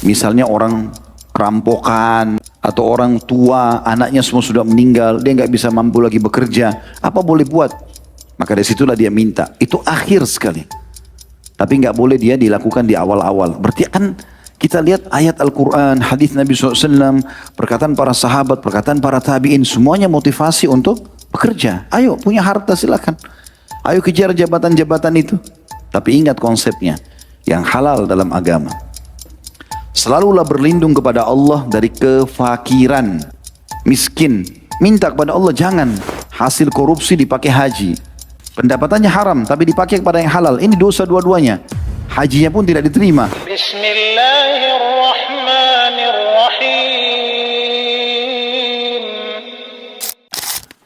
Misalnya orang rampokan atau orang tua, anaknya semua sudah meninggal, dia nggak bisa mampu lagi bekerja, apa boleh buat? Maka dari situlah dia minta. Itu akhir sekali. Tapi nggak boleh dia dilakukan di awal-awal. Berarti kan kita lihat ayat Al-Quran, hadis Nabi SAW, perkataan para sahabat, perkataan para tabi'in, semuanya motivasi untuk bekerja. Ayo punya harta silakan. Ayo kejar jabatan-jabatan itu. Tapi ingat konsepnya, yang halal dalam agama. Selalulah berlindung kepada Allah dari kefakiran, miskin. Minta kepada Allah jangan hasil korupsi dipakai haji. Pendapatannya haram tapi dipakai kepada yang halal. Ini dosa dua-duanya. Hajinya pun tidak diterima. Bismillahirrahmanirrahim.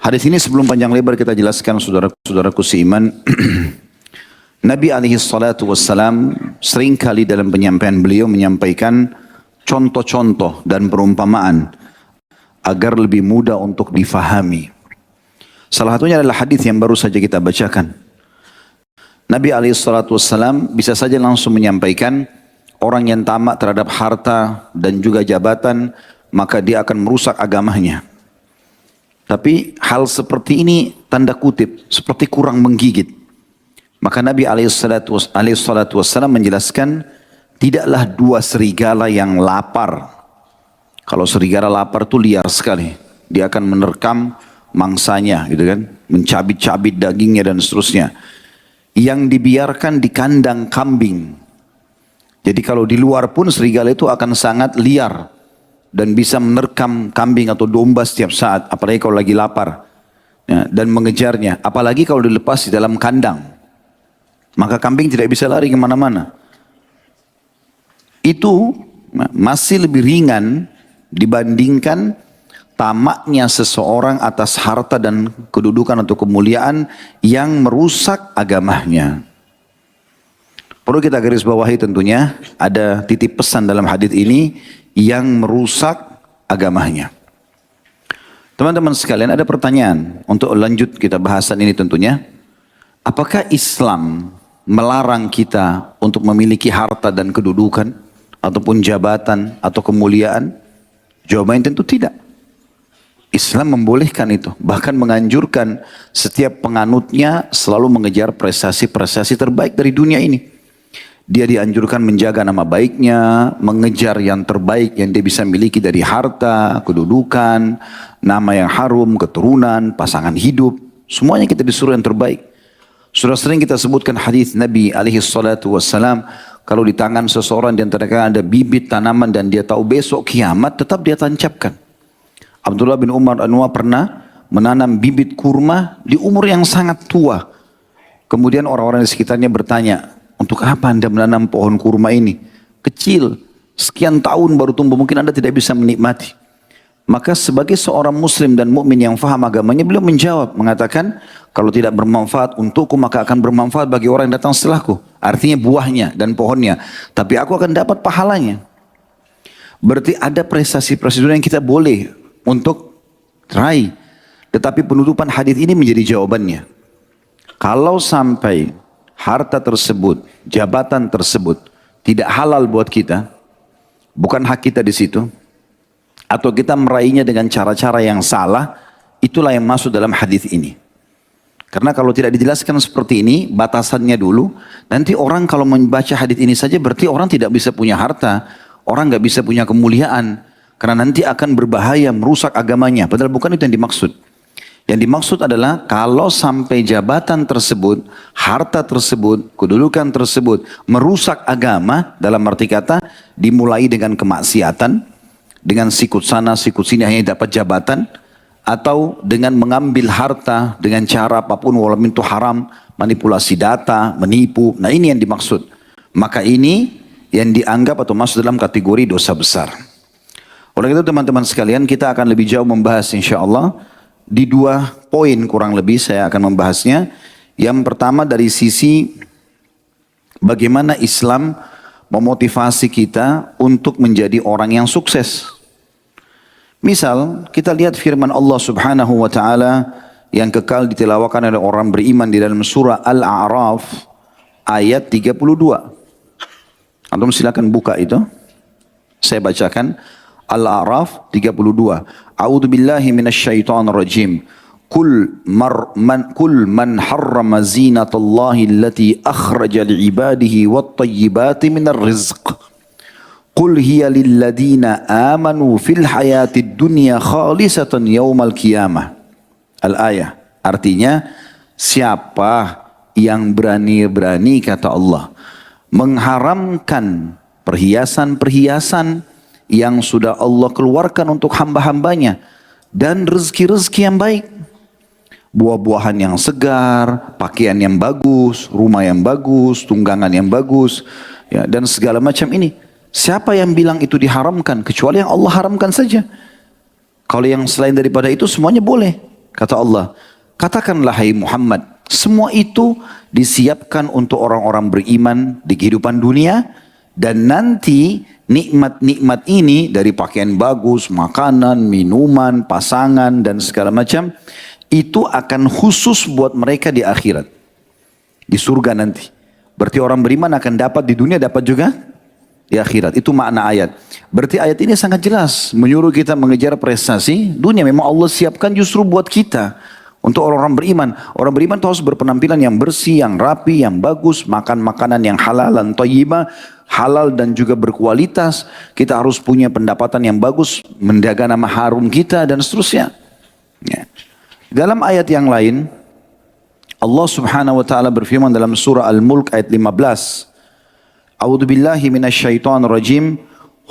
Hadis ini sebelum panjang lebar kita jelaskan saudara-saudaraku seiman. Nabi SAW seringkali dalam penyampaian beliau menyampaikan contoh-contoh dan perumpamaan agar lebih mudah untuk difahami. Salah satunya adalah hadis yang baru saja kita bacakan. Nabi SAW bisa saja langsung menyampaikan orang yang tamak terhadap harta dan juga jabatan, maka dia akan merusak agamanya. Tapi hal seperti ini tanda kutip, seperti kurang menggigit. Maka Nabi SAW menjelaskan, tidaklah dua serigala yang lapar. Kalau serigala lapar itu liar sekali. Dia akan menerkam mangsanya, gitu kan, mencabit-cabit dagingnya dan seterusnya. Yang dibiarkan di kandang kambing. Jadi kalau di luar pun serigala itu akan sangat liar dan bisa menerkam kambing atau domba setiap saat, apalagi kalau lagi lapar, ya, dan mengejarnya. Apalagi kalau dilepas di dalam kandang, maka kambing tidak bisa lari kemana-mana. Itu masih lebih ringan dibandingkan tamaknya seseorang atas harta dan kedudukan atau kemuliaan yang merusak agamanya. Perlu kita garis bawahi tentunya, ada titip pesan dalam hadis ini yang merusak agamanya. Teman-teman sekalian, ada pertanyaan untuk lanjut kita bahasan ini tentunya. Apakah Islam melarang kita untuk memiliki harta dan kedudukan ataupun jabatan atau kemuliaan? Jawabannya tentu tidak. Islam membolehkan itu, bahkan menganjurkan setiap penganutnya selalu mengejar prestasi-prestasi terbaik dari dunia ini. Dia dianjurkan menjaga nama baiknya, mengejar yang terbaik yang dia bisa miliki dari harta, kedudukan, nama yang harum, keturunan, pasangan hidup. Semuanya kita disuruh yang terbaik. Sudah sering kita sebutkan hadis Nabi SAW, kalau di tangan seseorang di antara kalian ada bibit tanaman dan dia tahu besok kiamat, tetap dia tancapkan. Abdullah bin Umar Anwa pernah menanam bibit kurma di umur yang sangat tua. Kemudian orang-orang di sekitarnya bertanya, untuk apa Anda menanam pohon kurma ini? Kecil, sekian tahun baru tumbuh, mungkin Anda tidak bisa menikmati. Maka sebagai seorang muslim dan mukmin yang faham agamanya, beliau menjawab, mengatakan, kalau tidak bermanfaat untukku, maka akan bermanfaat bagi orang yang datang setelahku. Artinya buahnya dan pohonnya. Tapi aku akan dapat pahalanya. Berarti ada prestasi-prestasi yang kita boleh untuk raih. Tetapi penutupan hadis ini menjadi jawabannya. Kalau sampai harta tersebut, jabatan tersebut tidak halal buat kita, bukan hak kita di situ, atau kita meraihnya dengan cara-cara yang salah, itulah yang masuk dalam hadis ini. Karena kalau tidak dijelaskan seperti ini, batasannya dulu, nanti orang kalau membaca hadis ini saja berarti orang tidak bisa punya harta, orang nggak bisa punya kemuliaan, karena nanti akan berbahaya, merusak agamanya. Padahal bukan itu yang dimaksud. Yang dimaksud adalah kalau sampai jabatan tersebut, harta tersebut, kedudukan tersebut merusak agama, dalam arti kata dimulai dengan kemaksiatan, dengan sikut sana, sikut sini hanya dapat jabatan, atau dengan mengambil harta dengan cara apapun walaupun itu haram, manipulasi data, menipu. Nah ini yang dimaksud. Maka ini yang dianggap atau masuk dalam kategori dosa besar. Oleh itu teman-teman sekalian, kita akan lebih jauh membahas insya-Allah di 2 poin kurang lebih saya akan membahasnya. Yang pertama dari sisi bagaimana Islam memotivasi kita untuk menjadi orang yang sukses. Misal kita lihat firman Allah Subhanahu wa taala yang kekal ditilawakan oleh orang beriman di dalam surah Al-A'raf ayat 32. Antum silakan buka itu. Saya bacakan Al-A'raf 32. A'udzu billahi minasyaitonir rajim. Kul man harrama zinatallahi allati akhraja li'ibadihi wat-tayyibati minar rizq. Qul hiya lilladina amanu fil hayatid dunya khalisatan yaumal qiyamah. Al-ayah. Artinya, siapa yang berani-berani, kata Allah, mengharamkan perhiasan-perhiasan yang sudah Allah keluarkan untuk hamba-hambanya dan rezeki-rezeki yang baik, buah-buahan yang segar, pakaian yang bagus, rumah yang bagus, tunggangan yang bagus, ya, dan segala macam ini. Siapa yang bilang itu diharamkan? Kecuali yang Allah haramkan saja. Kalau yang selain daripada itu semuanya boleh. Kata Allah, katakanlah hai Muhammad, semua itu disiapkan untuk orang-orang beriman di kehidupan dunia, dan nanti nikmat-nikmat ini dari pakaian bagus, makanan, minuman, pasangan, dan segala macam, itu akan khusus buat mereka di akhirat. Di surga nanti. Berarti orang beriman akan dapat di dunia, dapat juga di akhirat. Itu makna ayat. Berarti ayat ini sangat jelas menyuruh kita mengejar prestasi dunia. Memang Allah siapkan justru buat kita. Untuk orang-orang beriman. Orang beriman itu harus berpenampilan yang bersih, yang rapi, yang bagus. Makan makanan yang halal dan thayyibah. Halal dan juga berkualitas. Kita harus punya pendapatan yang bagus. Menjaga nama harum kita dan seterusnya. Ya. Dalam ayat yang lain, Allah subhanahu wa ta'ala berfirman dalam surah Al-Mulk ayat 15. A'udzu billahi minasyaitonir rajim.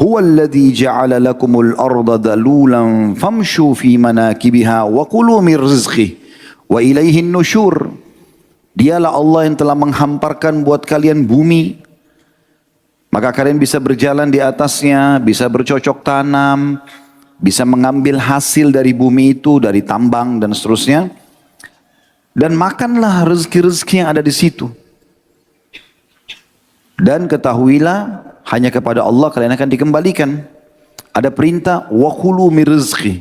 Huwa alladhi ja'ala lakumul arda dalulan famshu fi manakibiha wa kulu min rizqihi wa ilaihin nusyur. Dialah Allah yang telah menghamparkan buat kalian bumi, maka kalian bisa berjalan di atasnya, bisa bercocok tanam, bisa mengambil hasil dari bumi itu, dari tambang dan seterusnya. Dan makanlah rezeki-rezeki yang ada di situ. Dan ketahuilah hanya kepada Allah kalian akan dikembalikan. Ada perintah wa kulu min rizqi.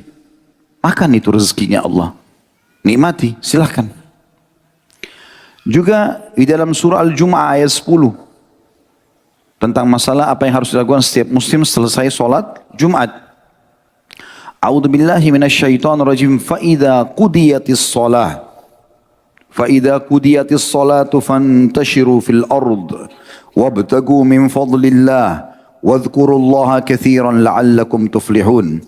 Makan itu rezekinya Allah. Nikmati, silahkan. Juga di dalam surah Al-Jumu'ah ayat 10 tentang masalah apa yang harus dilakukan setiap muslim selesai sholat Jumat. A'udzu billahi minasyaitonir rajim. Fa idza qudiyatis shalah fantashiru fil ard wabtagu min fadlillah wadhkurullaha katsiran la'allakum tuflihun.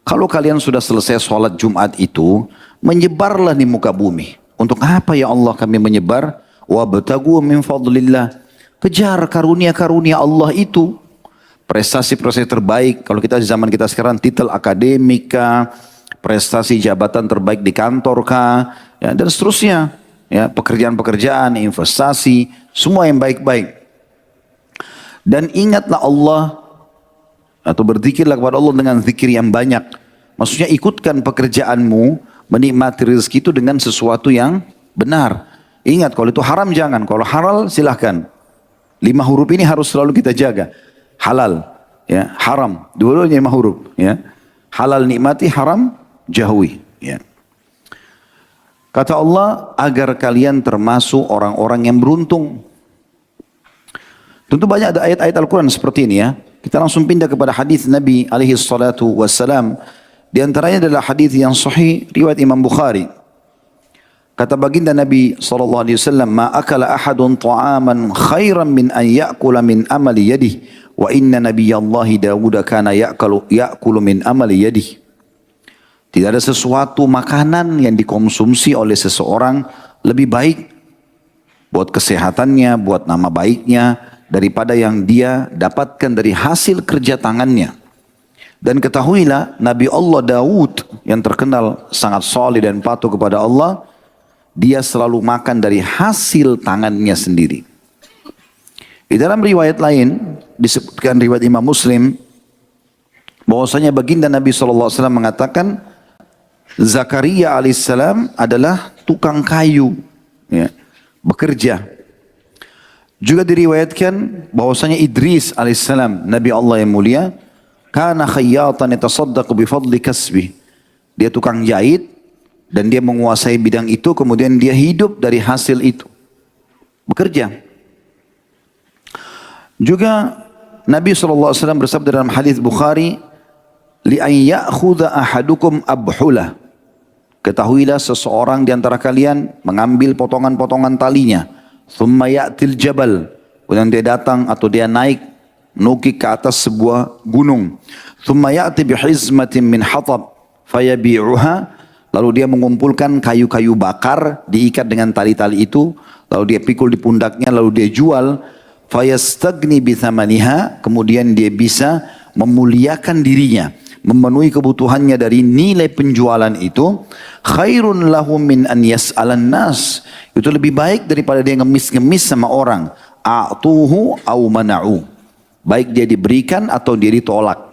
Kalau kalian sudah selesai sholat Jumat itu, menyebarlah di muka bumi. Untuk apa ya Allah kami menyebar? Wabtagu min fadlillah. Kejar karunia-karunia Allah itu. Prestasi-prestasi terbaik. Kalau kita di zaman kita sekarang, titel akademika, prestasi jabatan terbaik di kantor kah, ya, dan seterusnya. Ya, pekerjaan-pekerjaan, investasi, semua yang baik-baik. Dan ingatlah Allah, atau berzikirlah kepada Allah dengan zikir yang banyak. Maksudnya ikutkan pekerjaanmu, menikmati rezeki itu dengan sesuatu yang benar. Ingat, kalau itu haram jangan, kalau halal silahkan. 5 huruf ini harus selalu kita jaga. Halal, ya, haram, dua-duanya 5 huruf. Ya. Halal nikmati, haram jauhi. Ya. Kata Allah, agar kalian termasuk orang-orang yang beruntung. Tentu banyak ada ayat-ayat Al-Quran seperti ini ya. Kita langsung pindah kepada hadis Nabi alaihi salatu wassalam. Di antaranya adalah hadis yang sahih riwayat Imam Bukhari. Kata baginda Nabi SAW, ma akala ahadun ta'aman khairan min an ya'kula min amali yadih. Wa inna nabiyallahi Dawud kana ya'kulu min amali yadih. Tidak ada sesuatu makanan yang dikonsumsi oleh seseorang lebih baik buat kesehatannya, buat nama baiknya, daripada yang dia dapatkan dari hasil kerja tangannya. Dan ketahuilah Nabi Allah Daud yang terkenal sangat saleh dan patuh kepada Allah, dia selalu makan dari hasil tangannya sendiri. Di dalam riwayat lain disebutkan riwayat Imam Muslim bahwasanya baginda Nabi SAW mengatakan Zakaria alaihissalam adalah tukang kayu, ya, bekerja. Juga diriwayatkan bahwasanya Idris alaihissalam, Nabi Allah yang mulia, kana khayyatan yatasaddaqu bi fadli kasbi. Dia tukang jahit dan dia menguasai bidang itu, kemudian dia hidup dari hasil itu. Bekerja. Juga Nabi SAW bersabda dalam hadis Bukhari, li an ya'khudha ahadukum abhulah. Ketahuilah seseorang di antara kalian mengambil potongan-potongan talinya, thumma ya'til jabal, kemudian dia datang atau dia naik menukik ke atas sebuah gunung, thumma ya'ti bihizmatin min hatab fayabi'uha, lalu dia mengumpulkan kayu-kayu bakar diikat dengan tali-tali itu, lalu dia pikul di pundaknya, lalu dia jual, fayastagni bithamaniha, kemudian dia bisa memuliakan dirinya, memenuhi kebutuhannya dari nilai penjualan itu, khairun lahu min an yas'alan nas, itu lebih baik daripada dia ngemis-ngemis sama orang, a'tuhu au mana'u, baik dia diberikan atau dia ditolak.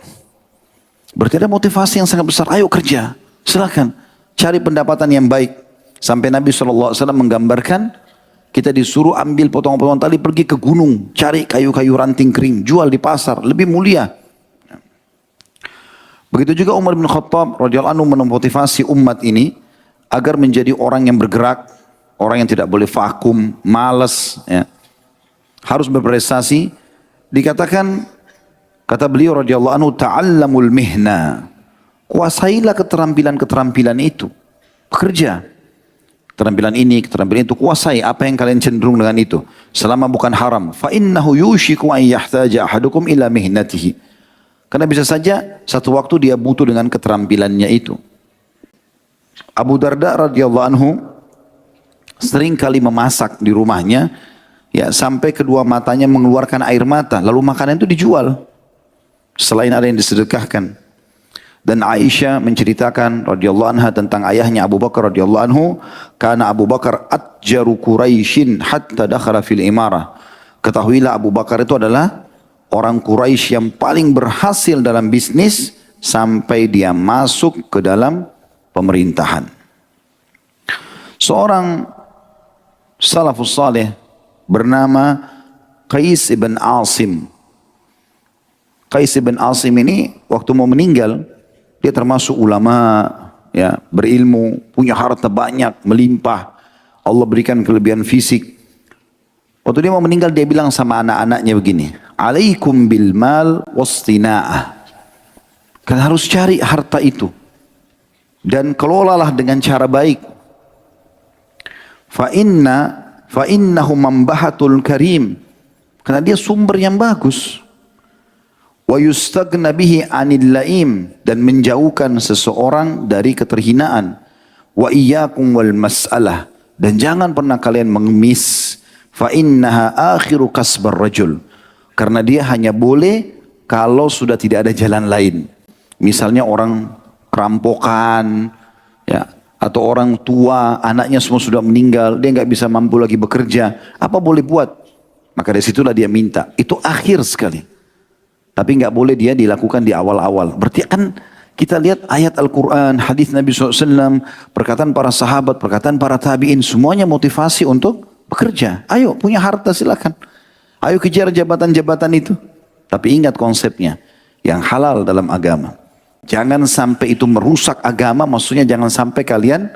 Berarti ada motivasi yang sangat besar. Ayo kerja, silakan cari pendapatan yang baik. Sampai Nabi SAW menggambarkan, kita disuruh ambil potongan-potongan tali, pergi ke gunung, cari kayu-kayu ranting kering, jual di pasar, lebih mulia. Begitu juga Umar bin Khattab radhiyallahu anhu memotivasi umat ini agar menjadi orang yang bergerak, orang yang tidak boleh vakum, malas, ya. Harus berprestasi. Dikatakan, kata beliau radhiyallahu anhu, ta'allamul mihna, kuasailah keterampilan-keterampilan itu, bekerja. Keterampilan ini, keterampilan itu, kuasai apa yang kalian cenderung dengan itu, selama bukan haram. Fa innahu yushiku an yahtaja ahadukum ila mihnatihi, karena bisa saja satu waktu dia butuh dengan keterampilannya itu. Abu Darda radhiyallahu anhu sering kali memasak di rumahnya, ya, sampai kedua matanya mengeluarkan air mata, lalu makanan itu dijual selain ada yang disedekahkan. Dan Aisyah menceritakan radhiyallahu anha tentang ayahnya Abu Bakar radhiyallahu anhu, karena Abu Bakar atjaru Quraisyin hatta dakhala fil imarah. Ketahuilah Abu Bakar itu adalah orang Quraisy yang paling berhasil dalam bisnis sampai dia masuk ke dalam pemerintahan. Seorang salafus saleh bernama Qais ibn Asim. Qais ibn Asim ini waktu mau meninggal, dia termasuk ulama, ya, berilmu, punya harta banyak, melimpah. Allah berikan kelebihan fisik. Waktu dia mau meninggal, dia bilang sama anak-anaknya begini, alaikum bil mal wastina'ah. Kalian harus cari harta itu dan kelolalah dengan cara baik. Fa innahu mambahatul karim, karena dia sumber yang bagus. Wa yustagna bihi anil laim, dan menjauhkan seseorang dari keterhinaan. Wa iyyakum wal mas'alah, dan jangan pernah kalian mengemis. Fa innaha akhiru kasbar rajul, karena dia hanya boleh kalau sudah tidak ada jalan lain. Misalnya orang kerampokan, ya, atau orang tua, anaknya semua sudah meninggal, dia nggak bisa mampu lagi bekerja, apa boleh buat? Maka dari situlah dia minta. Itu akhir sekali. Tapi nggak boleh dia dilakukan di awal-awal. Berarti kan kita lihat ayat Al-Quran, hadis Nabi SAW, perkataan para sahabat, perkataan para tabi'in, semuanya motivasi untuk bekerja. Ayo punya harta silakan. Ayo kejar jabatan-jabatan itu. Tapi ingat konsepnya, yang halal dalam agama. Jangan sampai itu merusak agama, maksudnya jangan sampai kalian,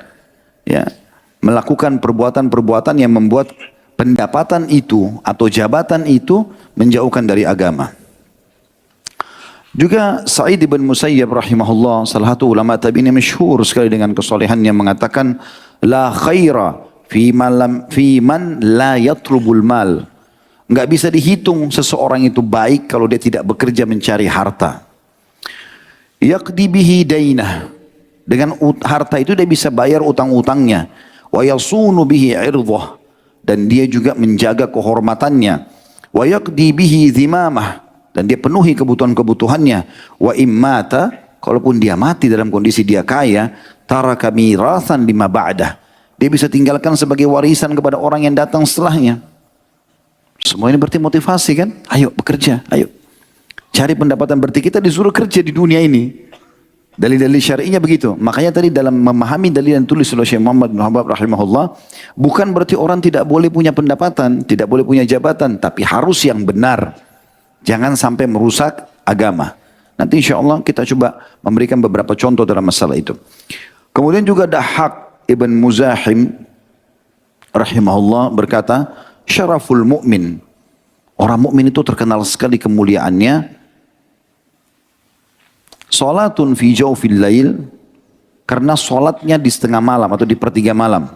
ya, melakukan perbuatan-perbuatan yang membuat pendapatan itu atau jabatan itu menjauhkan dari agama. Juga Sa'id bin Musayyib rahimahullah, salah satu ulama tabi'in yang masyhur sekali dengan kesolehannya, mengatakan, la khaira fi man la yatlubul mal. Enggak bisa dihitung seseorang itu baik kalau dia tidak bekerja mencari harta. Yaqdi bihi dainah, dengan harta itu dia bisa bayar utang-utangnya. Wa yasunu bihi irdhah, dan dia juga menjaga kehormatannya. Wa yaqdi bihi dhimamah, dan dia penuhi kebutuhan-kebutuhannya. Wa immata, kalaupun dia mati dalam kondisi dia kaya, taraka mirathan lima ba'dah, dia bisa tinggalkan sebagai warisan kepada orang yang datang setelahnya. Semua ini berarti motivasi kan? Ayo bekerja, ayo cari pendapatan. Berarti kita disuruh kerja di dunia ini. Dalil-dalil syar'inya begitu. Makanya tadi dalam memahami dalil yang tulis oleh Syekh Muhammad bin Habib rahimahullah, bukan berarti orang tidak boleh punya pendapatan, tidak boleh punya jabatan, tapi harus yang benar. Jangan sampai merusak agama. Nanti insya Allah kita coba memberikan beberapa contoh dalam masalah itu. Kemudian juga Dahhak ibn Muzahim rahimahullah berkata, syaraful mu'min, Orang mukmin itu terkenal sekali kemuliaannya. Salatun fi jawfil lail, karena salatnya di setengah malam atau di pertiga malam.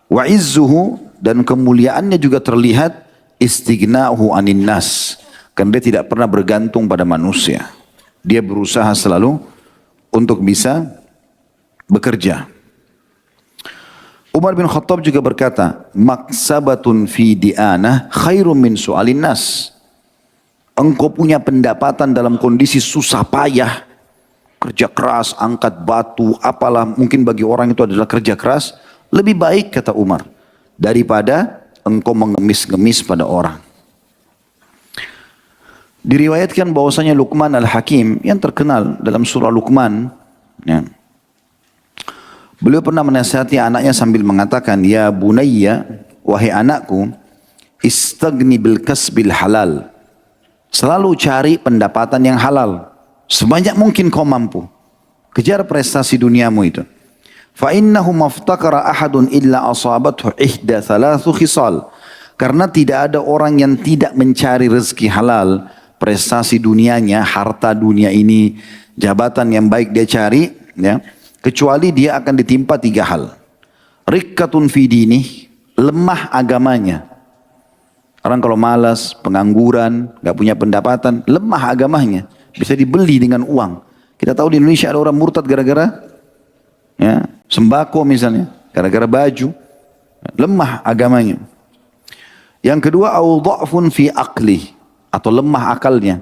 Wa izzuhu, dan kemuliaannya juga terlihat istighna'uhu anin nas, karena dia tidak pernah bergantung pada manusia. Dia berusaha selalu untuk bisa bekerja. Umar bin Khattab juga berkata, maksabatun fi di'anah khairum min su'alin nas. Engkau punya pendapatan dalam kondisi susah payah, kerja keras, angkat batu, apalah mungkin bagi orang itu adalah kerja keras, lebih baik kata Umar daripada engkau mengemis-ngemis pada orang. Diriwayatkan bahwasanya Luqman Al-Hakim yang terkenal dalam surah Luqman, ya, beliau pernah menasihati anaknya sambil mengatakan, ya bunayya, wahai anakku, istagni bil kasbil halal. Selalu cari pendapatan yang halal. Sebanyak mungkin kau mampu. Kejar prestasi duniamu itu. Fa innahu maftakara ahadun illa asabathu ihda thalathu khisal. Karena tidak ada orang yang tidak mencari rezeki halal, prestasi dunianya, harta dunia ini, jabatan yang baik dia cari, ya, kecuali dia akan ditimpa 3 hal. Rikkatun fi dinih, lemah agamanya. Orang kalau malas, pengangguran, gak punya pendapatan, lemah agamanya. Bisa dibeli dengan uang. Kita tahu di Indonesia ada orang murtad gara-gara, ya, sembako misalnya, gara-gara baju, lemah agamanya. Yang kedua, au dha'fun fi aqli, atau lemah akalnya.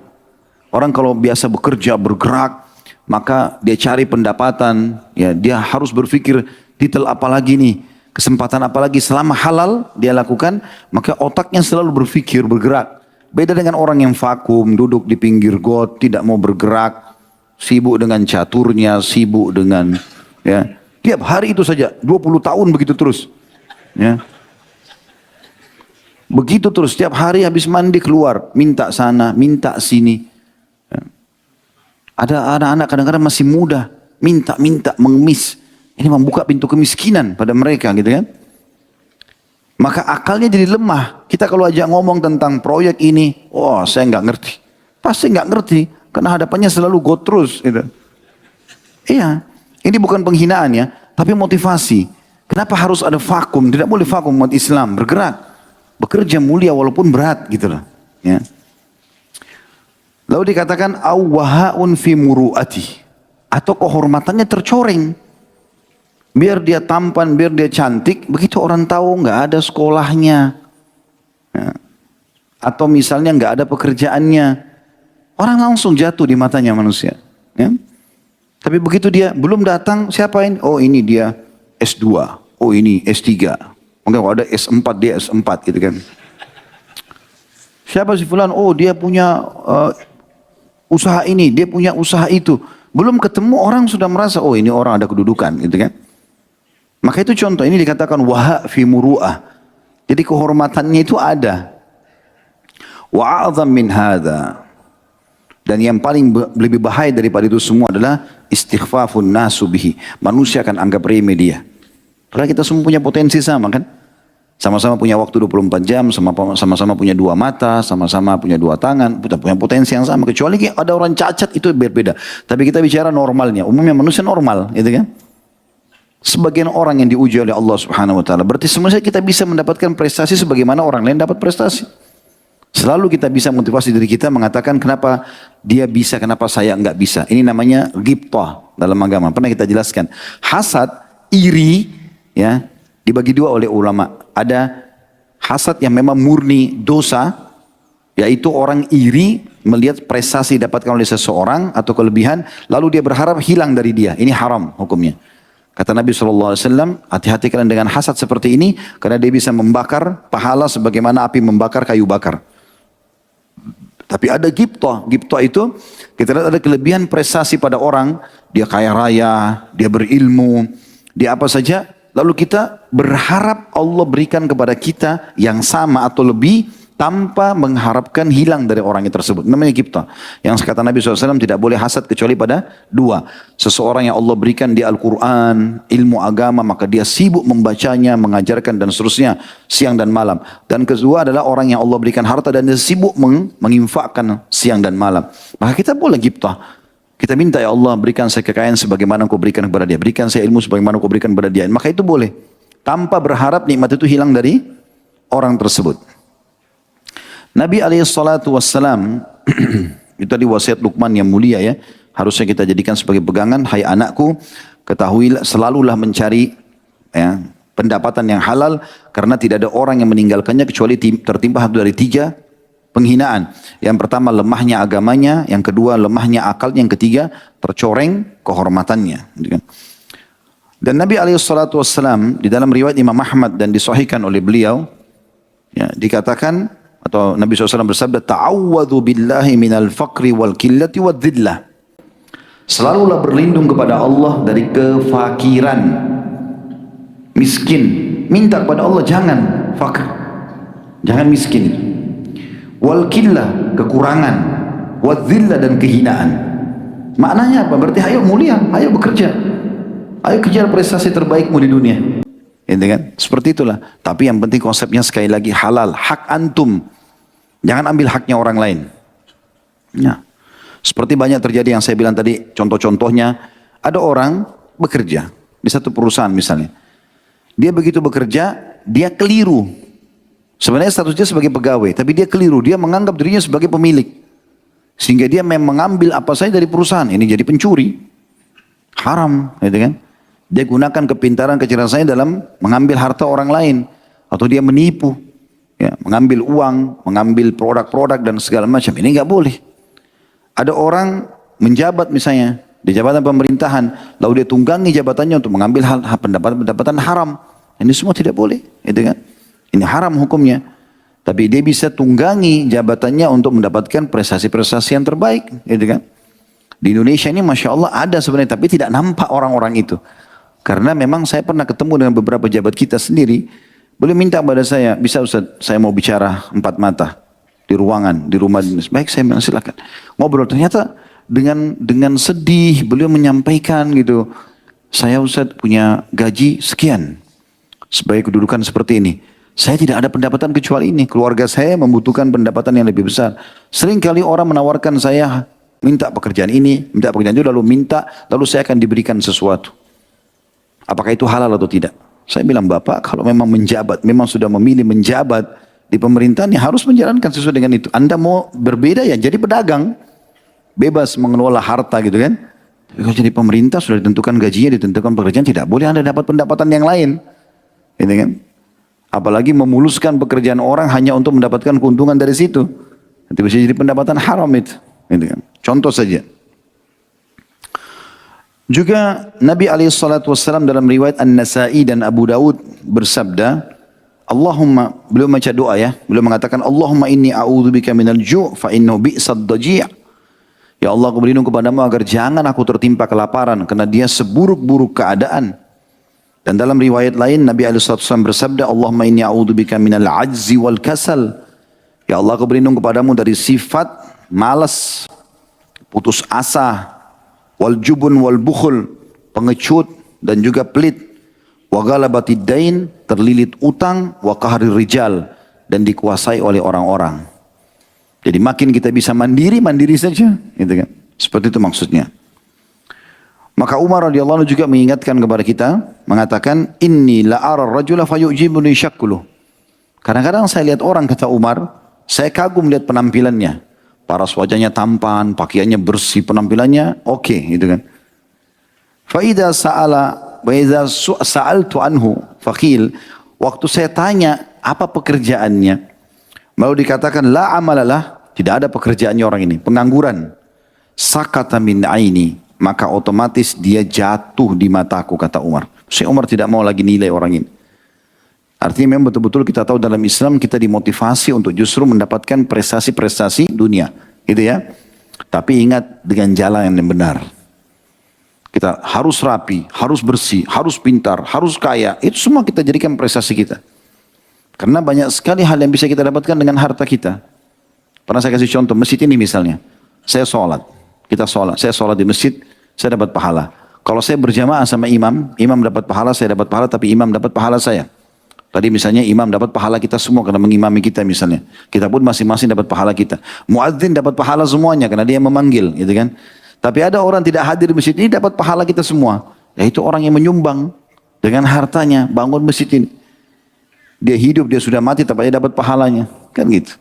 Orang kalau biasa bekerja, bergerak, maka dia cari pendapatan, ya, dia harus berpikir detail apa lagi nih, kesempatan apa lagi, selama halal dia lakukan, maka otaknya selalu berpikir, bergerak. Beda dengan orang yang vakum, duduk di pinggir got, tidak mau bergerak, sibuk dengan caturnya, sibuk dengan, ya, tiap hari itu saja, 20 tahun begitu terus, ya. Begitu terus, setiap hari habis mandi keluar, minta sana, minta sini. Ada anak-anak kadang-kadang masih muda, minta-minta, mengemis. Ini membuka pintu kemiskinan pada mereka gitu kan. Maka akalnya jadi lemah. Kita kalau ajak ngomong tentang proyek ini, oh saya nggak ngerti. Pasti nggak ngerti, karena hadapannya selalu go terus. Gitu. Iya, ini bukan penghinaan ya, tapi motivasi. Kenapa harus ada vakum? Tidak boleh vakum umat Islam, bergerak. Bekerja mulia walaupun berat gitu loh. Ya. Lalu dikatakan awwahaun fi muru'ati, atau kehormatannya tercoreng. Biar dia tampan, biar dia cantik, begitu orang tahu nggak ada sekolahnya, ya, atau misalnya nggak ada pekerjaannya, orang langsung jatuh di matanya manusia. Ya. Tapi begitu dia belum datang, siapa ini? Oh ini dia S2, oh ini S3. Mungkin kalau ada S4 dia S4 gitu kan. Siapa si fulan? Oh dia punya usaha ini, dia punya usaha itu. Belum ketemu orang sudah merasa, oh ini orang ada kedudukan gitu kan. Maka itu contoh, ini dikatakan waha fi muru'ah. Jadi kehormatannya itu ada. Wa a'zam min hadha. Dan yang paling lebih bahaya daripada itu semua adalah istighfafun nasu bihi. Manusia akan anggap remeh dia. Padahal kita semua punya potensi sama kan. Sama-sama punya waktu 24 jam, sama-sama punya 2 mata, sama-sama punya 2 tangan, kita punya potensi yang sama. Kecuali ada orang cacat itu berbeda. Tapi kita bicara normalnya, umumnya manusia normal, gitu kan? Sebagian orang yang diuji oleh Allah Subhanahu Wa Taala. Berarti semuanya kita bisa mendapatkan prestasi sebagaimana orang lain dapat prestasi. Selalu kita bisa motivasi diri kita mengatakan kenapa dia bisa, kenapa saya enggak bisa. Ini namanya ghibthah dalam agama. Pernah kita jelaskan. Hasad, iri, ya, dibagi 2 oleh ulama. Ada hasad yang memang murni dosa, yaitu orang iri melihat prestasi didapatkan oleh seseorang atau kelebihan, lalu dia berharap hilang dari dia. Ini haram hukumnya. Kata Nabi SAW, hati-hati kalian dengan hasad seperti ini, karena dia bisa membakar pahala sebagaimana api membakar kayu bakar. Tapi ada ghibthah. Ghibthah itu, kita lihat ada kelebihan prestasi pada orang, dia kaya raya, dia berilmu, dia apa saja, lalu kita berharap Allah berikan kepada kita yang sama atau lebih, tanpa mengharapkan hilang dari orang yang tersebut. Namanya ghibtah. Yang kata Nabi SAW tidak boleh hasad kecuali pada dua. Seseorang yang Allah berikan di Al-Quran, ilmu agama, maka dia sibuk membacanya, mengajarkan dan seterusnya siang dan malam. Dan kedua adalah orang yang Allah berikan harta dan dia sibuk menginfakkan siang dan malam. Maka kita boleh ghibtah. Kita minta, ya Allah berikan saya kekayaan sebagaimana Engkau berikan kepada dia. Berikan saya ilmu sebagaimana Engkau berikan kepada dia. Maka itu boleh. Tanpa berharap nikmat itu hilang dari orang tersebut. Nabi SAW, itu tadi wasiat Luqman yang mulia ya. Harusnya kita jadikan sebagai pegangan. Hai anakku, ketahuilah selalulah mencari ya, pendapatan yang halal. Karena tidak ada orang yang meninggalkannya kecuali tertimpa satu dari tiga penghinaan. Yang pertama lemahnya agamanya. Yang kedua lemahnya akalnya. Yang ketiga tercoreng kehormatannya. Dan Nabi SAW di dalam riwayat Imam Ahmad dan disahihkan oleh beliau, ya, dikatakan atau Nabi SAW bersabda, ta'awwadhu billahi minal faqri wal qillati wal dhillah. Selalulah berlindung kepada Allah dari kefakiran, miskin. Minta kepada Allah jangan fakir, jangan miskin. Wal qillah, kekurangan. Wal dhillah, dan kehinaan. Maknanya apa? Berarti ayo mulia, ayo bekerja. Ayo kejar prestasi terbaikmu di dunia. Gitu kan? Seperti itulah. Tapi yang penting konsepnya sekali lagi halal, hak antum. Jangan ambil haknya orang lain. Ya. Seperti banyak terjadi yang saya bilang tadi, contoh-contohnya, ada orang bekerja di satu perusahaan misalnya. Dia begitu bekerja, dia keliru. Sebenarnya statusnya sebagai pegawai, tapi dia keliru. Dia menganggap dirinya sebagai pemilik. Sehingga dia mengambil apa saja dari perusahaan. Ini jadi pencuri. Haram, gitu kan? Dia gunakan kepintaran kecerdasannya dalam mengambil harta orang lain. Atau dia menipu. Ya, mengambil uang, mengambil produk-produk dan segala macam. Ini nggak boleh. Ada orang menjabat misalnya di jabatan pemerintahan, lalu dia tunggangi jabatannya untuk mengambil hal pendapatan haram. Ini semua tidak boleh, gitu kan? Ini haram hukumnya. Tapi dia bisa tunggangi jabatannya untuk mendapatkan prestasi-prestasi yang terbaik, gitu kan? Di Indonesia ini Masya Allah ada sebenarnya, tapi tidak nampak orang-orang itu. Karena memang saya pernah ketemu dengan beberapa pejabat kita sendiri. Boleh minta kepada saya, bisa Ustaz, saya mau bicara 4 mata di ruangan, di rumah dinas. Baik, saya bilang silakan. Ngobrol, ternyata dengan sedih beliau menyampaikan gitu, saya Ustaz punya gaji sekian, sebagai kedudukan seperti ini. Saya tidak ada pendapatan kecuali ini. Keluarga saya membutuhkan pendapatan yang lebih besar. Sering kali orang menawarkan saya, minta pekerjaan ini, minta pekerjaan itu, lalu saya akan diberikan sesuatu. Apakah itu halal atau tidak? Saya bilang, Bapak kalau memang menjabat, memang sudah memilih menjabat di pemerintahan, ya harus menjalankan sesuai dengan itu. Anda mau berbeda ya jadi pedagang, bebas mengelola harta gitu kan. Kalau jadi pemerintah sudah ditentukan gajinya, ditentukan pekerjaan, tidak boleh Anda dapat pendapatan yang lain. Gitu kan. Apalagi memuluskan pekerjaan orang hanya untuk mendapatkan keuntungan dari situ. Nanti bisa jadi pendapatan haram itu. Gitu kan. Contoh saja. Juga Nabi SAW dalam riwayat An-Nasai dan Abu Daud bersabda, Allahumma, beliau baca doa ya, beliau mengatakan, Allahumma inni a'udzubika minal ju' fa innahu bi'sad daji'. Ya Allah, aku berlindung kepadamu agar jangan aku tertimpa kelaparan, karena dia seburuk-buruk keadaan. Dan dalam riwayat lain Nabi SAW bersabda, Allahumma inni a'udzubika minal ajzi wal kasal. Ya Allah, aku berlindung kepadamu dari sifat malas, putus asa, wal jubun wal bukhul, pengecut dan juga pelit, wa galabatid dain, terlilit utang, wa qahrir rijal, dan dikuasai oleh orang-orang. Jadi makin kita bisa mandiri saja, gitu kan? Seperti itu maksudnya. Maka Umar radhiyallahu anhu juga mengingatkan kepada kita, mengatakan, inni la ara rajula fayu'jibuni syakluh. Kadang-kadang saya lihat orang, kata Umar, saya kagum lihat penampilannya. Paras wajahnya tampan, pakaiannya bersih, penampilannya oke, gitu kan. Fa'idha sa'altu anhu faqil, waktu saya tanya apa pekerjaannya, lalu dikatakan la amalalah, tidak ada pekerjaannya orang ini, pengangguran. Sakata min aini, maka otomatis dia jatuh di mataku, kata Umar. Syekh Umar tidak mau lagi nilai orang ini. Artinya memang betul-betul kita tahu dalam Islam kita dimotivasi untuk justru mendapatkan prestasi-prestasi dunia, gitu ya. Tapi ingat dengan jalan yang benar. Kita harus rapi, harus bersih, harus pintar, harus kaya. Itu semua kita jadikan prestasi kita. Karena banyak sekali hal yang bisa kita dapatkan dengan harta kita. Pernah saya kasih contoh, masjid ini misalnya. Saya sholat, saya sholat di masjid, saya dapat pahala. Kalau saya berjamaah sama imam, imam dapat pahala, saya dapat pahala, tapi imam dapat pahala saya. Tadi misalnya imam dapat pahala kita semua karena mengimami kita misalnya. Kita pun masing-masing dapat pahala kita. Muadzin dapat pahala semuanya karena dia memanggil, gitu kan. Tapi ada orang tidak hadir di masjid ini dapat pahala kita semua. Yaitu orang yang menyumbang dengan hartanya bangun masjid ini. Dia hidup, dia sudah mati, tapi dia dapat pahalanya. Kan gitu.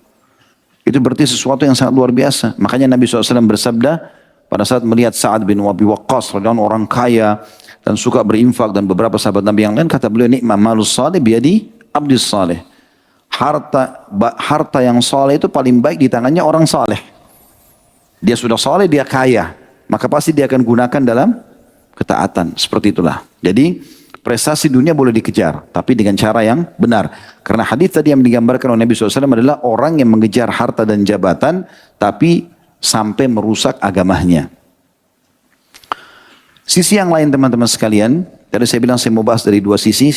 Itu berarti sesuatu yang sangat luar biasa. Makanya Nabi SAW bersabda, pada saat melihat Sa'ad bin Abi Waqqas, orang kaya, dan suka berinfak, dan beberapa sahabat Nabi yang lain, kata beliau, ni'ma malus salih biyadi abdis salih. Harta yang saleh itu paling baik di tangannya orang saleh. Dia sudah saleh, dia kaya. Maka pasti dia akan gunakan dalam ketaatan. Seperti itulah. Jadi, prestasi dunia boleh dikejar, tapi dengan cara yang benar. Karena hadis tadi yang digambarkan oleh Nabi SAW adalah orang yang mengejar harta dan jabatan, tapi sampai merusak agamanya. Sisi yang lain teman-teman sekalian, tadi saya bilang saya mau bahas dari dua sisi.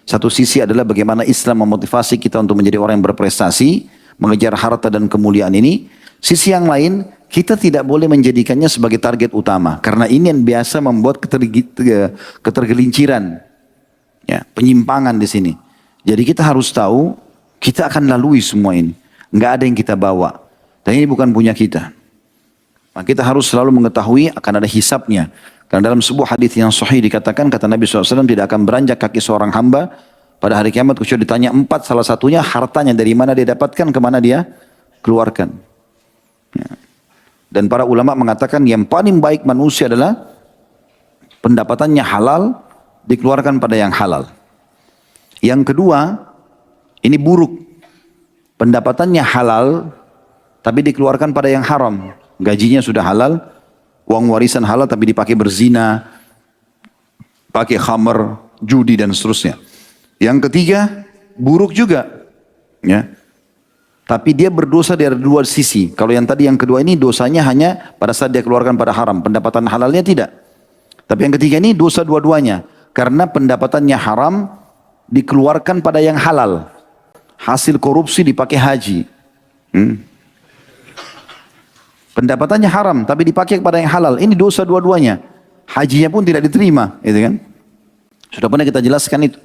Satu sisi adalah bagaimana Islam memotivasi kita untuk menjadi orang yang berprestasi, mengejar harta dan kemuliaan ini. Sisi yang lain, kita tidak boleh menjadikannya sebagai target utama. Karena ini yang biasa membuat ketergelinciran. Ya, penyimpangan di sini. Jadi kita harus tahu, kita akan lalui semua ini. Nggak ada yang kita bawa. Dan ini bukan punya kita. Maka kita harus selalu mengetahui akan ada hisabnya. Karena dalam sebuah hadis yang sahih dikatakan, kata Nabi SAW tidak akan beranjak kaki seorang hamba pada hari kiamat kecuali ditanya 4, salah satunya hartanya dari mana dia dapatkan, kemana dia keluarkan. Ya. Dan para ulama mengatakan yang paling baik manusia adalah pendapatannya halal, dikeluarkan pada yang halal. Yang kedua, ini buruk. Pendapatannya halal, tapi dikeluarkan pada yang haram. Gajinya sudah halal, uang warisan halal, tapi dipakai berzina, pakai khamr, judi dan seterusnya. Yang ketiga, buruk juga. Ya. Tapi dia berdosa dari dua sisi. Kalau yang tadi yang kedua ini dosanya hanya pada saat dia keluarkan pada haram. Pendapatan halalnya tidak. Tapi yang ketiga ini dosa dua-duanya. Karena pendapatannya haram dikeluarkan pada yang halal. Hasil korupsi dipakai haji. Pendapatannya haram tapi dipakai kepada yang halal. Ini dosa dua-duanya. Hajinya pun tidak diterima. Gitu kan? Sudah pernah kita jelaskan itu.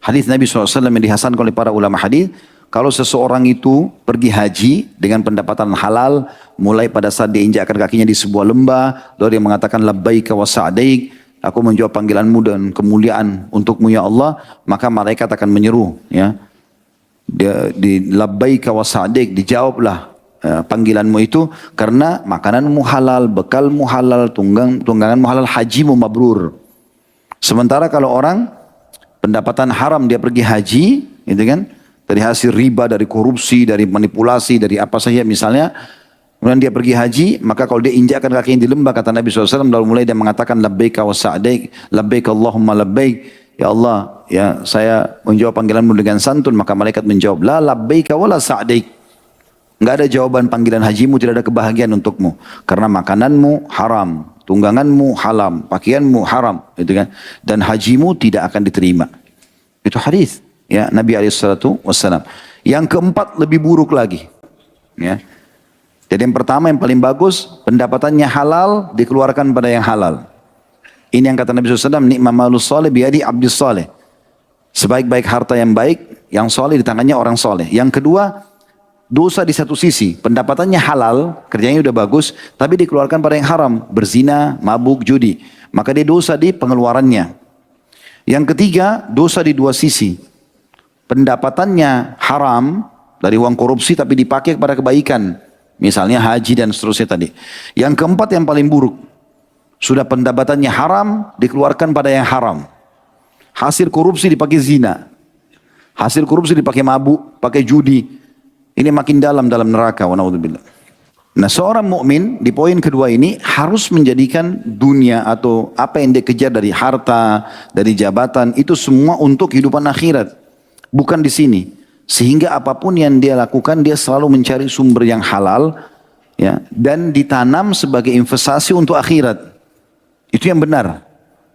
Hadis Nabi SAW yang dihasankan oleh para ulama hadis. Kalau seseorang itu pergi haji dengan pendapatan halal, mulai pada saat dia injakkan kakinya di sebuah lembah, lalu dia mengatakan labbaika wa sa'daik, aku menjawab panggilanmu dan kemuliaan untukmu ya Allah, maka malaikat akan menyeru, ya. Dia di labbaika wa sa'daik, dijawablah panggilanmu itu karena makananmu halal, bekalmu halal, tungganganmu halal, hajimu mabrur. Sementara kalau orang pendapatan haram dia pergi haji, gitu kan? Dari hasil riba, dari korupsi, dari manipulasi, dari apa saja misalnya. Kemudian dia pergi haji, maka kalau dia injakkan kakinya di lembah, kata Nabi SAW, lalu mulai dia mengatakan, labbaika wa sa'daik, labbaik Allahumma labbaik. Ya Allah, ya saya menjawab panggilanmu dengan santun, maka malaikat menjawab, la labbaika wa la sa'daik. Enggak ada jawaban panggilan hajimu, tidak ada kebahagiaan untukmu. Karena makananmu haram, tungganganmu haram, pakaianmu haram. Gitu kan? Dan hajimu tidak akan diterima. Itu hadis. Ya, Nabi SAW. Yang keempat lebih buruk lagi. Ya. Jadi yang pertama yang paling bagus, pendapatannya halal, dikeluarkan pada yang halal. Ini yang kata Nabi SAW, ni'ma malus salih biyadi abdis salih. Sebaik-baik harta yang baik, yang salih di tangannya orang salih. Yang kedua, dosa di satu sisi. Pendapatannya halal, kerjanya udah bagus, tapi dikeluarkan pada yang haram. Berzina, mabuk, judi. Maka dia dosa di pengeluarannya. Yang ketiga, dosa di dua sisi. Pendapatannya haram dari uang korupsi tapi dipakai kepada kebaikan. Misalnya haji dan seterusnya tadi. Yang keempat yang paling buruk. Sudah pendapatannya haram dikeluarkan pada yang haram. Hasil korupsi dipakai zina. Hasil korupsi dipakai mabuk, pakai judi. Ini makin dalam neraka. Wa naudzubillah. Nah seorang mukmin di poin kedua ini harus menjadikan dunia atau apa yang dia kejar dari harta, dari jabatan itu semua untuk kehidupan akhirat. Bukan di sini. Sehingga apapun yang dia lakukan, dia selalu mencari sumber yang halal, ya, dan ditanam sebagai investasi untuk akhirat. Itu yang benar.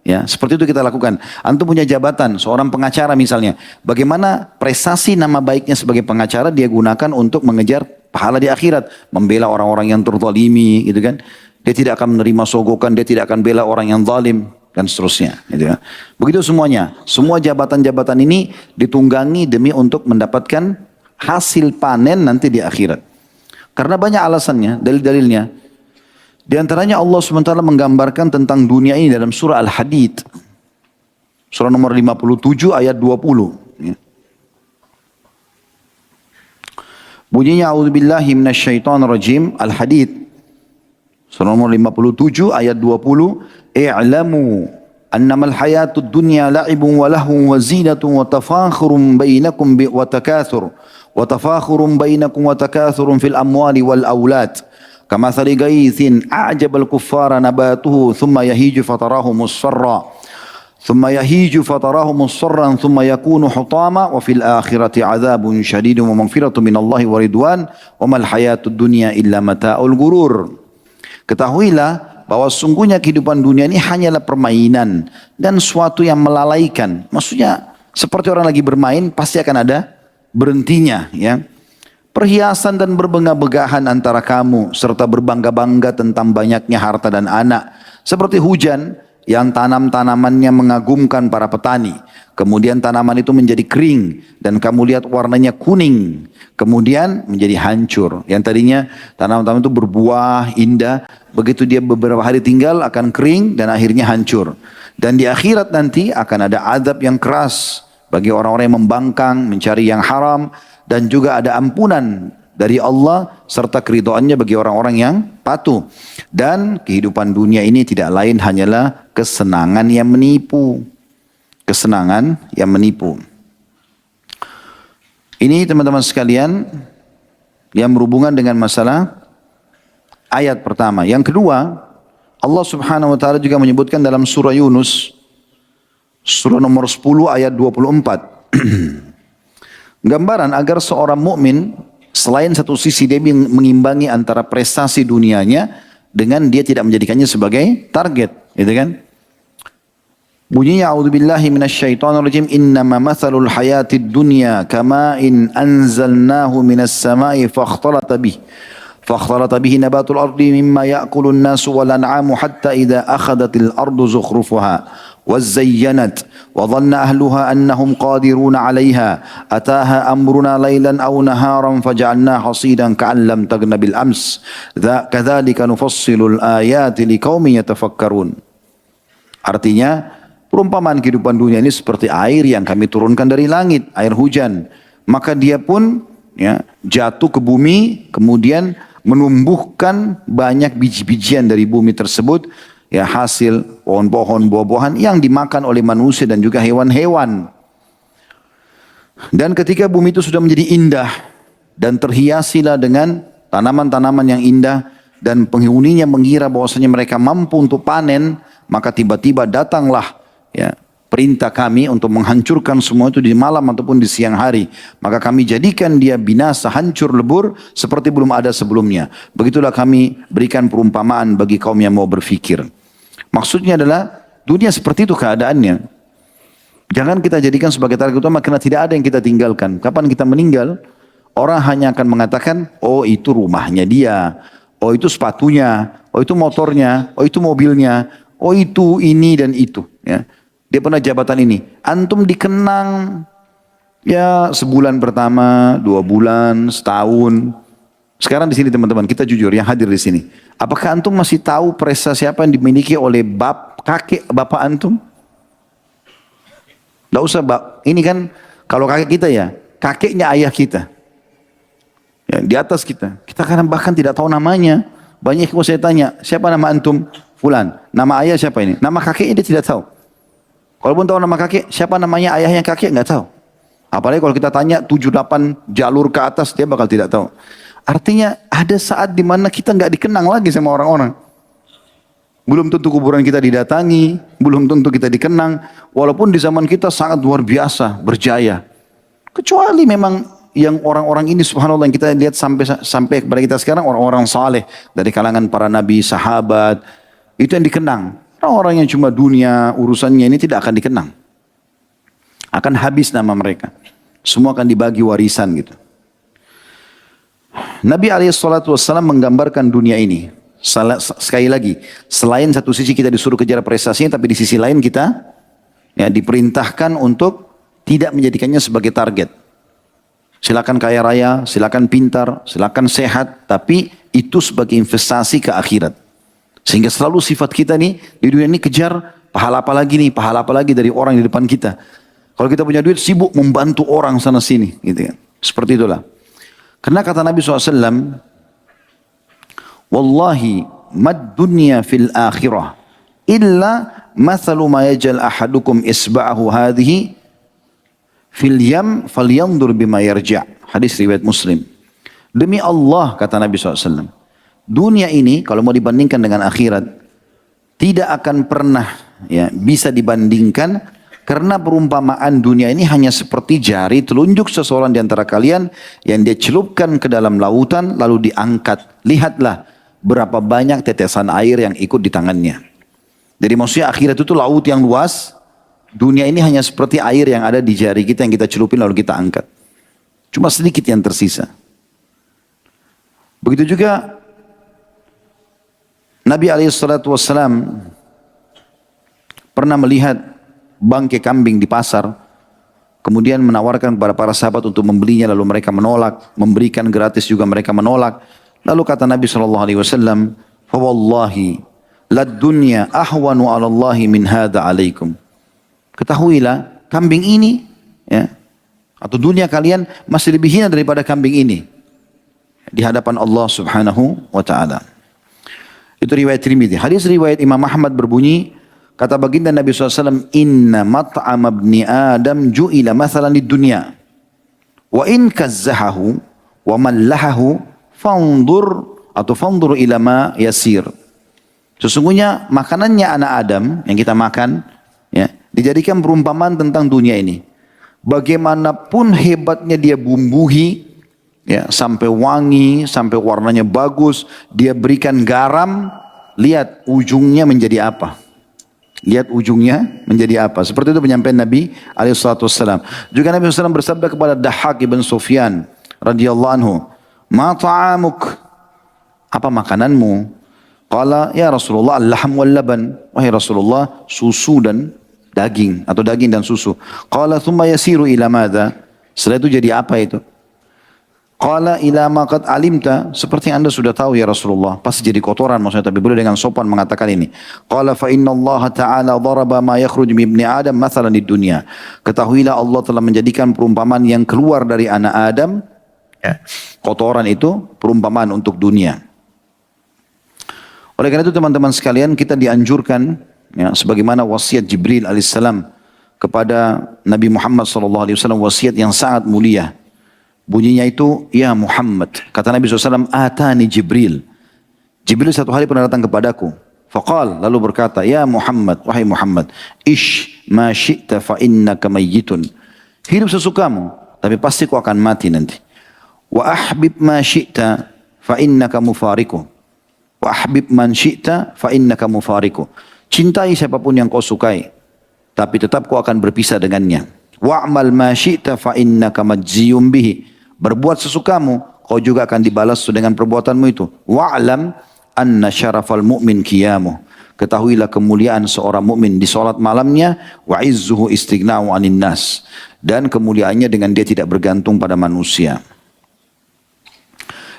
Ya, seperti itu kita lakukan. Antum punya jabatan, seorang pengacara misalnya. Bagaimana prestasi nama baiknya sebagai pengacara dia gunakan untuk mengejar pahala di akhirat. Membela orang-orang yang terzalimi gitu kan. Dia tidak akan menerima sogokan, dia tidak akan bela orang yang zalim dan seterusnya. Gitu ya. Begitu semuanya. Semua jabatan-jabatan ini ditunggangi demi untuk mendapatkan hasil panen nanti di akhirat. Karena banyak alasannya, dalil-dalilnya. Di antaranya Allah SWT menggambarkan tentang dunia ini dalam surah Al-Hadid. Surah nomor 57 ayat 20. Ya. Bunyinya a'udzubillahi minasyaitonirrajim. Al-Hadid. Surah nomor 57 ayat 20. I'lamu annamal hayatud dunya la'ibun wa lahun wa zinatun wa tafakhurun bainakum wa takathur. Wa tafakhurun bainakum wa takathurun fil amwali wal awlad. كمثل غيث أعجب الكفار نباته ثم يهيج فتراه مصفرا ثم يكون حطاما وفي الآخرة عذاب شديد ومغفرة من الله ورضوان وما الحياة الدنيا إلا متاع الغرور. Ketahuilah bahwa sungguhnya kehidupan dunia ini hanyalah permainan dan suatu yang melalaikan. Maksudnya seperti orang lagi bermain pasti akan ada berhentinya, ya. Perhiasan dan berbangga-banggahan antara kamu serta berbangga-bangga tentang banyaknya harta dan anak. Seperti hujan yang tanam-tanamannya mengagumkan para petani. Kemudian tanaman itu menjadi kering dan kamu lihat warnanya kuning. Kemudian menjadi hancur. Yang tadinya tanaman-tanaman itu berbuah indah. Begitu dia beberapa hari tinggal akan kering dan akhirnya hancur. Dan di akhirat nanti akan ada azab yang keras bagi orang-orang yang membangkang, mencari yang haram. Dan juga ada ampunan dari Allah serta keridhaannya bagi orang-orang yang patuh. Dan kehidupan dunia ini tidak lain hanyalah kesenangan yang menipu. Kesenangan yang menipu. Ini teman-teman sekalian yang berhubungan dengan masalah ayat pertama. Yang kedua, Allah Subhanahu wa taala juga menyebutkan dalam surah Yunus surah nomor 10 ayat 24. Gambaran agar seorang mukmin selain satu sisi dia mengimbangi antara prestasi dunianya dengan dia tidak menjadikannya sebagai target, gitu kan? Bunyinya a'udzubillahi minasyaitonirrajim innama mathalul hayatid dunya kama'in anzalnahu minas sama'i فاختلط به نبات الأرض مما يأكل الناس والأنعام حتى إذا أخذت الأرض زخرفها وزينت وظن أهلها أنهم قادرون عليها أتاها أمرنا ليلا أو نهارا فجعلناها حصيدا كأن لم تغن بالأمس كذلك نفصل الآيات لقوم يتفكرون. Artinya perumpamaan kehidupan dunia ini seperti air yang kami turunkan dari langit, air hujan. Maka dia pun ya, jatuh ke bumi kemudian menumbuhkan banyak biji-bijian dari bumi tersebut, ya hasil pohon-pohon, buah-buahan yang dimakan oleh manusia dan juga hewan-hewan. Dan ketika bumi itu sudah menjadi indah dan terhiasilah dengan tanaman-tanaman yang indah dan penghuninya mengira bahwasanya mereka mampu untuk panen, maka tiba-tiba datanglah ya perintah kami untuk menghancurkan semua itu di malam ataupun di siang hari. Maka kami jadikan dia binasa, hancur lebur seperti belum ada sebelumnya. Begitulah kami berikan perumpamaan bagi kaum yang mau berfikir. Maksudnya adalah dunia seperti itu keadaannya. Jangan kita jadikan sebagai target utama karena tidak ada yang kita tinggalkan. Kapan kita meninggal, orang hanya akan mengatakan, oh itu rumahnya dia, oh itu sepatunya, oh itu motornya, oh itu mobilnya, oh itu ini dan itu. Ya. Dia pernah jabatan ini. Antum dikenang ya sebulan pertama, 2 bulan, setahun. Sekarang di sini teman-teman, kita jujur yang hadir di sini. Apakah antum masih tahu prestasi apa yang dimiliki oleh kakek bapak antum? Tidak usah, ini kan kalau kakek kita ya, kakeknya ayah kita. Ya, di atas kita. Kita kadang bahkan tidak tahu namanya. Banyak yang saya tanya, siapa nama antum? Fulan. Nama ayah siapa ini? Nama kakeknya dia tidak tahu. Kalaupun tahu nama kakek, siapa namanya ayahnya kakek nggak tahu. Apalagi kalau kita tanya 7-8 jalur ke atas, dia bakal tidak tahu. Artinya ada saat di mana kita nggak dikenang lagi sama orang-orang. Belum tentu kuburan kita didatangi, belum tentu kita dikenang. Walaupun di zaman kita sangat luar biasa, berjaya. Kecuali memang yang orang-orang ini subhanallah yang kita lihat sampai kepada kita sekarang orang-orang saleh dari kalangan para nabi, sahabat, itu yang dikenang. Orang-orang yang cuma dunia urusannya ini tidak akan dikenang. Akan habis nama mereka. Semua akan dibagi warisan gitu. Nabi SAW menggambarkan dunia ini. Sekali lagi, selain satu sisi kita disuruh kejar prestasinya, tapi di sisi lain kita ya, diperintahkan untuk tidak menjadikannya sebagai target. Silakan kaya raya, silakan pintar, silakan sehat, tapi itu sebagai investasi ke akhirat. Sehingga selalu sifat kita nih di dunia ini kejar pahala apa lagi nih, pahala apa lagi dari orang di depan kita. Kalau kita punya duit sibuk membantu orang sana sini, gitu kan. Seperti itulah. Karena kata Nabi SAW, Wallahi mad dunya fil akhirah illa mathalu ma yajal ahadukum isba'ahu hadhihi fil yam falyandur bima yarja'. Hadis riwayat Muslim. Demi Allah kata Nabi SAW, dunia ini kalau mau dibandingkan dengan akhirat tidak akan pernah ya, bisa dibandingkan, karena perumpamaan dunia ini hanya seperti jari telunjuk seseorang di antara kalian yang dia celupkan ke dalam lautan lalu diangkat. Lihatlah berapa banyak tetesan air yang ikut di tangannya. Jadi maksudnya akhirat itu laut yang luas, dunia ini hanya seperti air yang ada di jari kita yang kita celupin lalu kita angkat. Cuma sedikit yang tersisa. Begitu juga Nabi SAW pernah melihat bangkai kambing di pasar, kemudian menawarkan kepada para sahabat untuk membelinya, lalu mereka menolak, memberikan gratis juga mereka menolak. Lalu kata Nabi SAW, "Fawallahi lad dunya ahwanu 'ala Allahi min hadza 'alaikum." Ketahuilah kambing ini ya, atau dunia kalian masih lebih hina daripada kambing ini di hadapan Allah Subhanahu wa taala. Itu riwayat Tirmidzi. Hadis riwayat Imam Ahmad berbunyi, kata baginda Nabi SAW, "Inna mat'am ibni Adam ju'ila mathalan lid dunya. Wa in kazzahahu wa mallahahu fandur ila ma yasir." Sesungguhnya makanannya anak Adam yang kita makan ya, dijadikan perumpamaan tentang dunia ini. Bagaimanapun hebatnya dia bumbuhi ya, sampai wangi, sampai warnanya bagus, dia berikan garam, lihat ujungnya menjadi apa. Lihat ujungnya menjadi apa. Seperti itu penyampaian Nabi SAW. Juga Nabi SAW bersabda kepada Dahhak ibn Sufyan radhiyallahu anhu, "Ma ta'amuk?" Apa makananmu? Qala ya Rasulullah al-lahm wal laban. Wahai Rasulullah, susu dan daging atau daging dan susu. Qala thumma yasiru ila madza? Setelah itu jadi apa itu? Qala ila ma qad alimta, seperti yang Anda sudah tahu ya Rasulullah. Pasti jadi kotoran maksudnya, tapi boleh dengan sopan mengatakan ini. Qala fa inna Allah ta'ala daraba ma yakhruj min ibni Adam mathalan di dunia. Ketahuilah Allah telah menjadikan perumpamaan yang keluar dari anak Adam ya, kotoran itu perumpamaan untuk dunia. Oleh karena itu teman-teman sekalian, kita dianjurkan ya, sebagaimana wasiat Jibril alaihissalam kepada Nabi Muhammad SAW, wasiat yang sangat mulia. Bunyinya itu, "Ya Muhammad," kata Nabi SAW, "Atani Jibril." Jibril satu hari pernah datang kepadaku. Faqal, lalu berkata, "Ya Muhammad, wahai Muhammad, ish ma syi'ta fa innaka mayyitun." Hidup sesukamu, tapi pasti kau akan mati nanti. "Wa ahbib ma syi'ta fa innaka mufariku." Wa ahbib man syi'ta fa innaka mufariku. Cintai siapapun yang kau sukai, tapi tetap kau akan berpisah dengannya. Wa'mal ma syi'ta fa innaka majziyum bihi. Berbuat sesukamu, kau juga akan dibalas dengan perbuatanmu itu. Wa'lam anna syarafal mu'min qiyamuh. Ketahuilah kemuliaan seorang mukmin di salat malamnya, wa izzuhu istighna'u 'anil nas. Dan kemuliaannya dengan dia tidak bergantung pada manusia.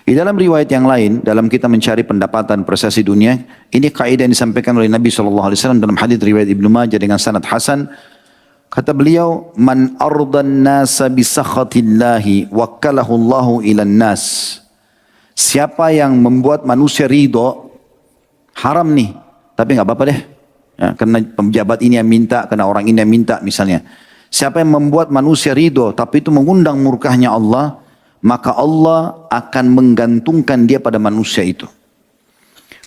Di dalam riwayat yang lain, dalam kita mencari pendapatan prestasi dunia, ini kaidah yang disampaikan oleh Nabi SAW dalam hadis riwayat Ibnu Majah dengan sanad hasan. Kata beliau, "Man ardan nasa bisakhatillahi wakkalahu Allahu ilan nas." Siapa yang membuat manusia ridho, haram nih, tapi nggak apa-apa deh. Ya, karena pejabat ini yang minta, karena orang ini yang minta misalnya. Siapa yang membuat manusia ridho, tapi itu mengundang murkahnya Allah, maka Allah akan menggantungkan dia pada manusia itu.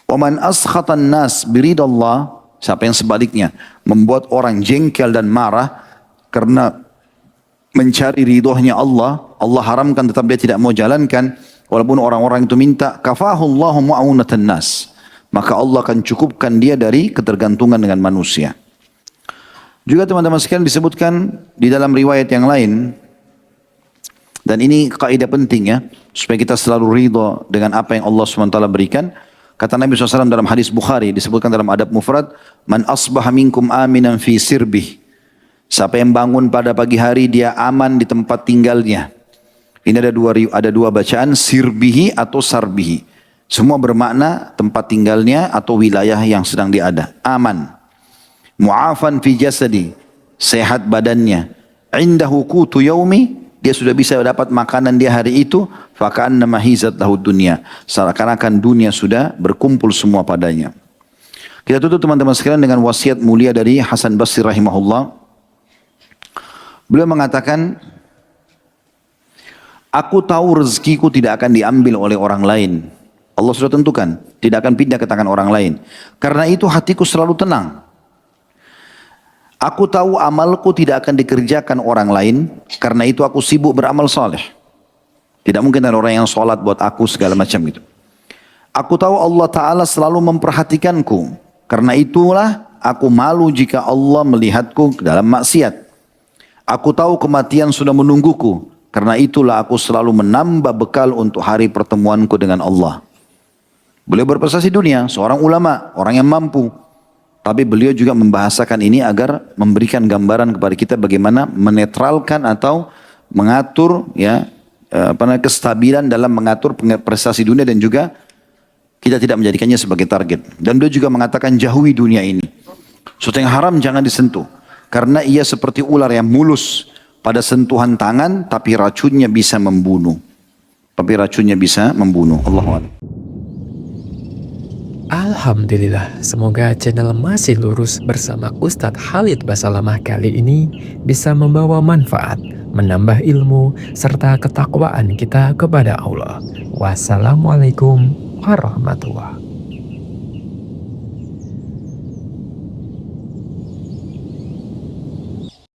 Wa man askhatan nas biridallah, siapa yang sebaliknya membuat orang jengkel dan marah karena mencari ridhonya Allah, Allah haramkan tetap dia tidak mau jalankan walaupun orang-orang itu minta, kafahullahu mu'aunatan nas. maka Allah akan cukupkan dia dari ketergantungan dengan manusia. Juga teman-teman sekalian disebutkan di dalam riwayat yang lain, dan ini kaidah penting ya, supaya kita selalu ridho dengan apa yang Allah SWT berikan. Kata Nabi SAW dalam hadis Bukhari, disebutkan dalam adab mufrad, man asbaha minkum aminan fi sirbih. Siapa yang bangun pada pagi hari dia aman di tempat tinggalnya. Ini ada dua bacaan, sirbihi atau sarbihi. Semua bermakna tempat tinggalnya atau wilayah yang sedang dia ada. Aman. Mu'afan fi jasadi. Sehat badannya. Indahu qutu yaumi. Dia sudah bisa dapat makanan dia hari itu. Faka'anna mahizat lahu dunia. Seakan-akan dunia sudah berkumpul semua padanya. Kita tutup teman-teman sekalian dengan wasiat mulia dari Hasan Basri rahimahullah. Beliau mengatakan, aku tahu rezekiku tidak akan diambil oleh orang lain. Allah sudah tentukan, tidak akan pindah ke tangan orang lain. Karena itu hatiku selalu tenang. Aku tahu amalku tidak akan dikerjakan orang lain. Karena itu aku sibuk beramal saleh. Tidak mungkin ada orang yang sholat buat aku segala macam itu. Aku tahu Allah Ta'ala selalu memperhatikanku. Karena itulah aku malu jika Allah melihatku dalam maksiat. Aku tahu kematian sudah menungguku. Karena itulah aku selalu menambah bekal untuk hari pertemuanku dengan Allah. Beliau berprestasi dunia, seorang ulama, orang yang mampu. Tapi beliau juga membahasakan ini agar memberikan gambaran kepada kita bagaimana menetralkan atau mengatur ya kestabilan dalam mengatur prestasi dunia dan juga kita tidak menjadikannya sebagai target. Dan beliau juga mengatakan jauhi dunia ini. Sesuatu yang haram jangan disentuh. Karena ia seperti ular yang mulus pada sentuhan tangan, tapi racunnya bisa membunuh. Allahu Akbar. Alhamdulillah, semoga channel Masih Lurus bersama Ustadz Khalid Basalamah kali ini bisa membawa manfaat, menambah ilmu, serta ketakwaan kita kepada Allah. Wassalamualaikum warahmatullahi wabarakatuh.